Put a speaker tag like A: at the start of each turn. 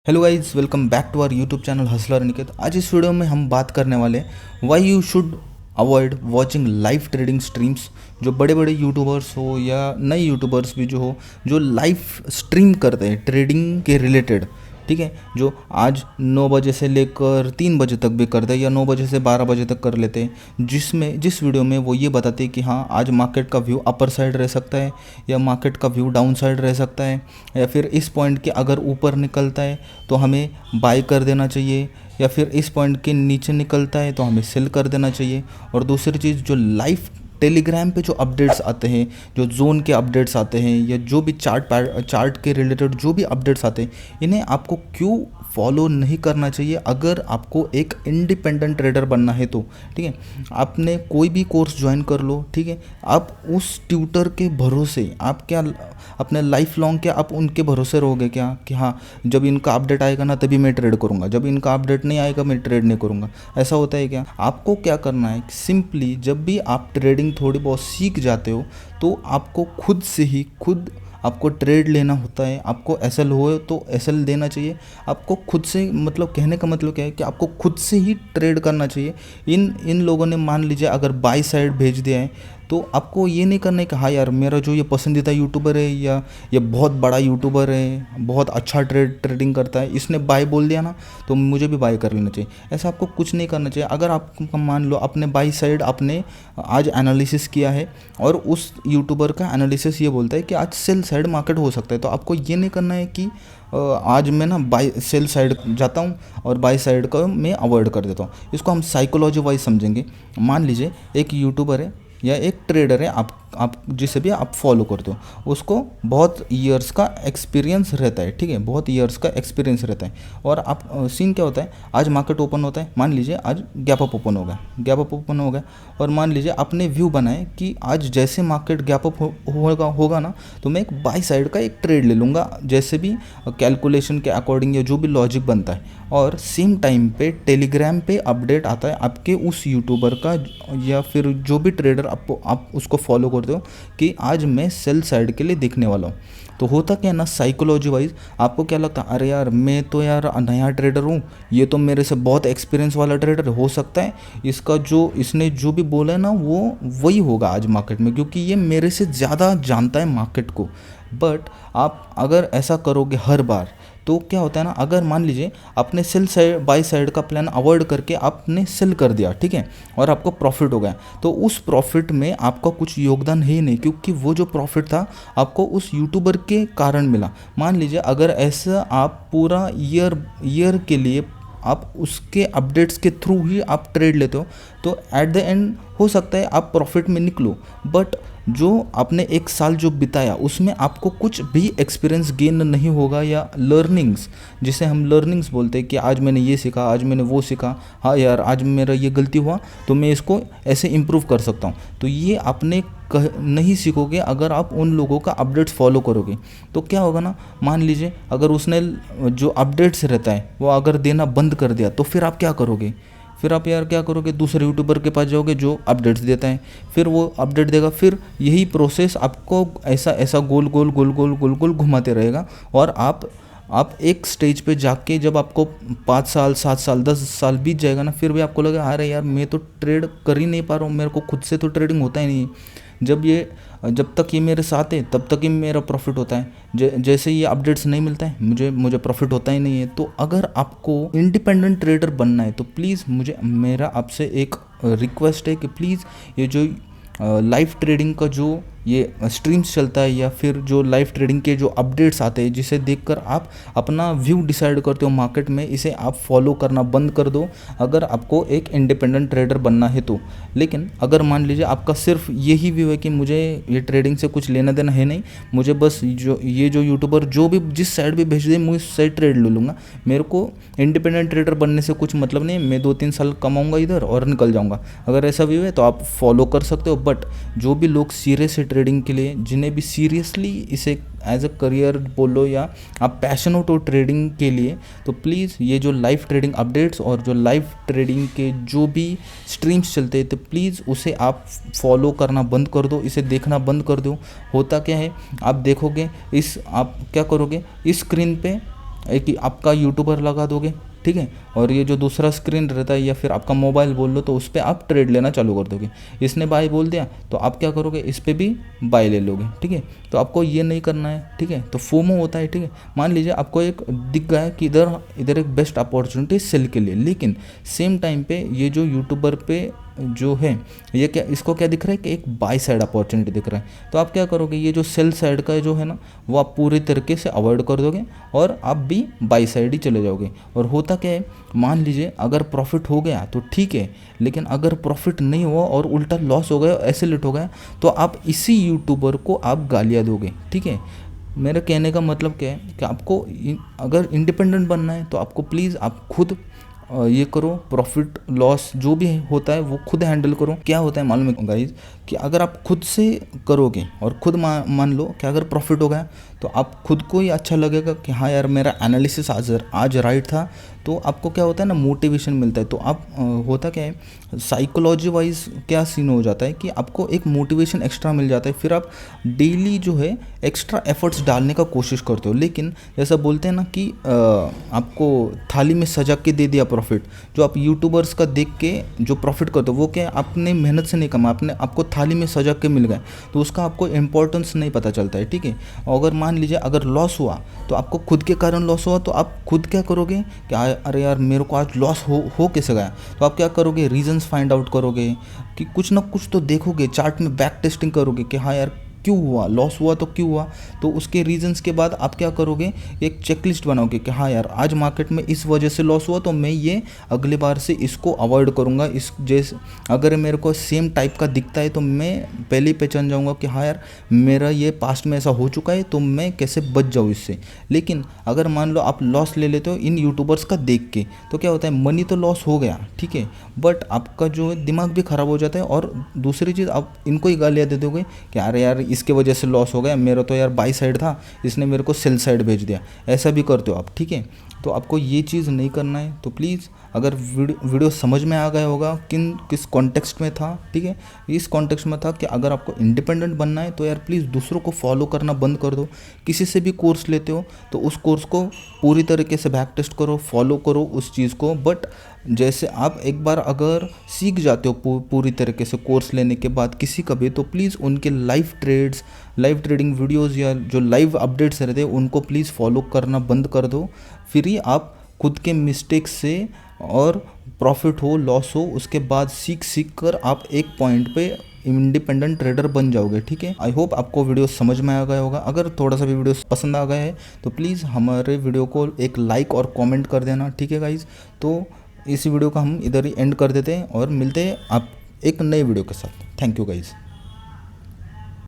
A: Hello guys, welcome back to our YouTube channel Hustler Aniket. आज इस video में हम बात करने वाले हैं why you should avoid watching live trading streams. जो बड़े बड़े यूट्यूबर्स हो या नए यूट्यूबर्स भी जो हो, जो लाइव स्ट्रीम करते हैं ट्रेडिंग के रिलेटेड, ठीक है, जो आज 9 बजे से लेकर 3 बजे तक भी करते हैं या 9 बजे से 12 बजे तक कर लेते हैं, जिस वीडियो में वो ये बताते हैं कि हाँ आज मार्केट का व्यू अपर साइड रह सकता है या मार्केट का व्यू डाउन साइड रह सकता है, या फिर इस पॉइंट के अगर ऊपर निकलता है तो हमें बाय कर देना चाहिए, या फिर इस पॉइंट के नीचे निकलता है तो हमें सेल कर देना चाहिए। और दूसरी चीज़, जो लाइव टेलीग्राम पे जो अपडेट्स आते हैं, जो जोन के अपडेट्स आते हैं या जो भी चार्ट के रिलेटेड जो भी अपडेट्स आते हैं, इन्हें आपको क्यों फॉलो नहीं करना चाहिए अगर आपको एक इंडिपेंडेंट ट्रेडर बनना है तो। ठीक है, आपने कोई भी कोर्स ज्वाइन कर लो, ठीक है, आप उस ट्यूटर के भरोसे आप क्या अपने लाइफ लॉन्ग क्या आप उनके भरोसे रहोगे क्या कि हाँ जब इनका अपडेट आएगा ना तभी मैं ट्रेड करूँगा, जब इनका अपडेट नहीं आएगा मैं ट्रेड नहीं करूँगा? ऐसा होता है क्या? आपको क्या करना है, सिंपली जब भी आप ट्रेडिंग थोड़ी बहुत सीख जाते हो तो आपको खुद आपको ट्रेड लेना होता है। आपको एसएल हो तो एसएल देना चाहिए। आपको खुद से, मतलब कहने का मतलब क्या है कि आपको खुद से ही ट्रेड करना चाहिए। इन लोगों ने मान लीजिए अगर बाई साइड भेज दिया है तो आपको ये नहीं करना है कि हाँ यार मेरा जो ये पसंदीदा यूट्यूबर है या ये बहुत बड़ा यूट्यूबर है, बहुत अच्छा ट्रेडिंग करता है, इसने बाय बोल दिया ना तो मुझे भी बाय कर लेना चाहिए। ऐसा आपको कुछ नहीं करना चाहिए। अगर आप मान लो अपने बाई साइड आपने आज एनालिसिस किया है और उस यूट्यूबर का एनालिसिस ये बोलता है कि आज सेल साइड मार्केट हो सकता है, तो आपको ये नहीं करना है कि आज मैं ना बाय सेल साइड जाता हूँ और बाय साइड का मैं अवॉइड कर देता हूँ। इसको हम साइकोलॉजी वाइज समझेंगे। मान लीजिए एक यूट्यूबर है या एक ट्रेडर है, आप जिसे भी आप फॉलो करते हो, उसको बहुत ईयर्स का एक्सपीरियंस रहता है, ठीक है, बहुत ईयर्स का एक्सपीरियंस रहता है। और आप सीन क्या होता है, आज मार्केट ओपन होता है, मान लीजिए आज गैप अप ओपन हो गया और मान लीजिए आपने व्यू बनाए कि आज जैसे मार्केट गैप अप होगा ना तो मैं एक बाई साइड का एक ट्रेड ले लूँगा, जैसे भी कैलकुलेशन के अकॉर्डिंग या जो भी लॉजिक बनता है। और सेम टाइम पे टेलीग्राम पे अपडेट आता है आपके उस यूट्यूबर का या फिर जो भी ट्रेडर आप उसको फॉलो करते हो कि आज मैं सेल साइड के लिए देखने वाला हूँ। तो होता क्या है ना, साइकोलॉजी वाइज आपको क्या लगता है, अरे यार मैं तो यार नया ट्रेडर हूँ, ये तो मेरे से बहुत एक्सपीरियंस वाला ट्रेडर हो सकता है, इसने जो भी बोला है ना वो वही होगा आज मार्केट में, क्योंकि ये मेरे से ज़्यादा जानता है मार्केट को। बट आप अगर ऐसा करोगे हर बार तो क्या होता है ना, अगर मान लीजिए आपने सेल साइड बाई साइड का प्लान अवॉइड करके आपने सेल कर दिया, ठीक है, और आपको प्रॉफिट हो गया, तो उस प्रॉफिट में आपका कुछ योगदान है ही नहीं, क्योंकि वो जो प्रॉफिट था आपको उस यूट्यूबर के कारण मिला। मान लीजिए अगर ऐसा आप पूरा ईयर के लिए आप उसके अपडेट्स के थ्रू ही आप ट्रेड लेते हो तो एट द एंड हो सकता है आप प्रॉफिट में निकलो, बट जो आपने एक साल जो बिताया उसमें आपको कुछ भी एक्सपीरियंस गेन नहीं होगा, या लर्निंग्स, जिसे हम लर्निंग्स बोलते हैं कि आज मैंने ये सीखा, आज मैंने वो सीखा, हाँ यार आज मेरा ये गलती हुआ तो मैं इसको ऐसे इम्प्रूव कर सकता हूँ। तो ये आपने नहीं सीखोगे अगर आप उन लोगों का अपडेट्स फॉलो करोगे। तो क्या होगा ना, मान लीजिए अगर उसने जो अपडेट्स रहता है वो अगर देना बंद कर दिया तो फिर आप क्या करोगे? फिर आप यार क्या करोगे, दूसरे यूट्यूबर के पास जाओगे जो अपडेट्स देता है, फिर वो अपडेट देगा, फिर यही प्रोसेस आपको ऐसा ऐसा गोल गोल घुमाते रहेगा। और आप एक स्टेज पे जाके जब आपको 5 साल 7 साल 10 साल बीत जाएगा ना, फिर भी आपको लगा अरे यार मैं तो ट्रेड कर ही नहीं पा रहा हूँ, मेरे को खुद से तो ट्रेडिंग होता ही नहीं है। जब तक ये मेरे साथ है तब तक ही मेरा प्रॉफिट होता है, जैसे ये अपडेट्स नहीं मिलता है मुझे प्रॉफिट होता ही नहीं है। तो अगर आपको इंडिपेंडेंट ट्रेडर बनना है तो प्लीज़ मेरा आपसे एक रिक्वेस्ट है कि प्लीज़ ये जो लाइव ट्रेडिंग का जो ये स्ट्रीम्स चलता है या फिर जो लाइव ट्रेडिंग के जो अपडेट्स आते हैं जिसे देखकर आप अपना व्यू डिसाइड करते हो मार्केट में, इसे आप फॉलो करना बंद कर दो अगर आपको एक इंडिपेंडेंट ट्रेडर बनना है तो। लेकिन अगर मान लीजिए आपका सिर्फ यही व्यू है कि मुझे ये ट्रेडिंग से कुछ लेना देना है नहीं, मुझे बस जो यूट्यूबर जो भी जिस साइड भी भेज दे मैं उस साइड ट्रेड ले लूँगा, मेरे को इंडिपेंडेंट ट्रेडर बनने से कुछ मतलब नहीं, मैं 2-3 साल कमाऊँगा इधर और निकल जाऊँगा, अगर ऐसा व्यू है तो आप फॉलो कर सकते हो। बट जो भी लोग सीरियस है ट्रेडिंग के लिए, जिन्हें भी सीरियसली इसे एज अ करियर बोलो या आप पैशनेट हो ट्रेडिंग के लिए, तो प्लीज़ ये जो लाइव ट्रेडिंग अपडेट्स और जो लाइव ट्रेडिंग के जो भी स्ट्रीम्स चलते हैं तो प्लीज़ उसे आप फॉलो करना बंद कर दो, इसे देखना बंद कर दो। होता क्या है, आप देखोगे आप क्या करोगे, इस स्क्रीन पे एक ही आपका यूट्यूबर लगा दोगे, ठीक है, और ये जो दूसरा स्क्रीन रहता है या फिर आपका मोबाइल बोल लो, तो उस पर आप ट्रेड लेना चालू कर दोगे। इसने बाय बोल दिया तो आप क्या करोगे, इस पर भी बाय ले लोगे, ठीक है। तो आपको ये नहीं करना है, ठीक है। तो फोमो होता है, ठीक है। मान लीजिए आपको एक दिख गया है कि इधर इधर एक बेस्ट अपॉर्चुनिटी सेल के लिए, लेकिन सेम टाइम पे ये जो यूट्यूबर पे जो है ये क्या, इसको क्या दिख रहा है कि एक बाय साइड अपॉर्चुनिटी दिख रहा है। तो आप क्या करोगे, ये जो सेल साइड का जो है ना, वो आप पूरी तरीके से अवॉइड कर दोगे और आप भी बाय साइड ही चले जाओगे। और होता क्या है, मान लीजिए अगर प्रॉफिट हो गया तो ठीक है, लेकिन अगर प्रॉफिट नहीं हुआ और उल्टा लॉस हो गया, ऐसे लेट हो गया, तो आप इसी यूट्यूबर को आप गालियाँ दोगे, ठीक है। मेरे कहने का मतलब क्या है कि आपको अगर इंडिपेंडेंट बनना है तो आपको प्लीज़ आप खुद ये करो, प्रॉफिट लॉस जो भी होता है वो खुद हैंडल करो। क्या होता है मालूम है गाइज, कि अगर आप खुद से करोगे और खुद मान लो कि अगर प्रॉफिट हो गया तो आप खुद को ही अच्छा लगेगा कि हाँ यार मेरा एनालिसिस आज राइट था। तो आपको क्या होता है ना, मोटिवेशन मिलता है। तो आप होता क्या है, साइकोलॉजी वाइज क्या सीन हो जाता है कि आपको एक मोटिवेशन एक्स्ट्रा मिल जाता है, फिर आप डेली जो है एक्स्ट्रा एफर्ट्स डालने का कोशिश करते हो। लेकिन जैसा बोलते हैं ना कि आपको थाली में सजा के दे दिया प्रॉफिट, जो आप यूट्यूबर्स का देख के जो प्रॉफिट करते हो वो क्या है, आपने मेहनत से नहीं कमा, आपको थाली में सजा के मिल गए, तो उसका आपको इंपॉर्टेंस नहीं पता चलता है, ठीक है। अगर मान लीजिए अगर लॉस हुआ तो आपको खुद के कारण लॉस हुआ, तो आप खुद क्या करोगे कि अरे यार मेरे को आज लॉस हो कैसे गया, तो आप क्या करोगे, रीजंस फाइंड आउट करोगे कि कुछ ना कुछ तो देखोगे, चार्ट में बैक टेस्टिंग करोगे कि हाँ यार क्यों हुआ, लॉस हुआ तो क्यों हुआ। तो उसके रीजंस के बाद आप क्या करोगे, एक चेकलिस्ट बनाओगे कि हाँ यार आज मार्केट में इस वजह से लॉस हुआ, तो मैं ये अगली बार से इसको अवॉइड करूँगा। इस जैसे अगर मेरे को सेम टाइप का दिखता है तो मैं पहले ही पहचान जाऊँगा कि हाँ यार मेरा ये पास्ट में ऐसा हो चुका है, तो मैं कैसे बच जाऊँ इससे। लेकिन अगर मान लो आप लॉस ले लेते हो इन यूट्यूबर्स का देख के, तो क्या होता है, मनी तो लॉस हो गया, ठीक है, बट आपका जो दिमाग भी ख़राब हो जाता है। और दूसरी चीज़, आप इनको ही गालियाँ दे दोगे कि अरे यार इसके वजह से लॉस हो गया, मेरा तो यार बाई साइड था, इसने मेरे को सेल साइड भेज दिया, ऐसा भी करते हो आप, ठीक है। तो आपको ये चीज़ नहीं करना है। तो प्लीज़ अगर वीडियो समझ में आ गया होगा किस कॉन्टेक्स्ट में था, ठीक है, इस कॉन्टेक्स्ट में था कि अगर आपको इंडिपेंडेंट बनना है तो यार प्लीज़ दूसरों को फॉलो करना बंद कर दो। किसी से भी कोर्स लेते हो तो उस कोर्स को पूरी तरीके से बैक टेस्ट करो, फॉलो करो उस चीज़ को। बट जैसे आप एक बार अगर सीख जाते हो पूरी तरीके से कोर्स लेने के बाद किसी का भी, तो प्लीज़ उनके लाइव ट्रेडिंग वीडियोस या जो लाइव अपडेट्स रहते हैं उनको प्लीज़ फॉलो करना बंद कर दो। फिर ही आप खुद के मिस्टेक से, और प्रॉफिट हो लॉस हो, उसके बाद सीख कर आप एक पॉइंट पे इंडिपेंडेंट ट्रेडर बन जाओगे, ठीक है। आई होप आपको वीडियो समझ में आ गया होगा। अगर थोड़ा सा भी वीडियो पसंद आ गया है तो प्लीज़ हमारे वीडियो को एक लाइक और कमेंट कर देना, ठीक है गाइज। तो इस वीडियो का हम इधर ही एंड कर देते हैं और मिलते हैं आप एक नए वीडियो के साथ। Thank you guys.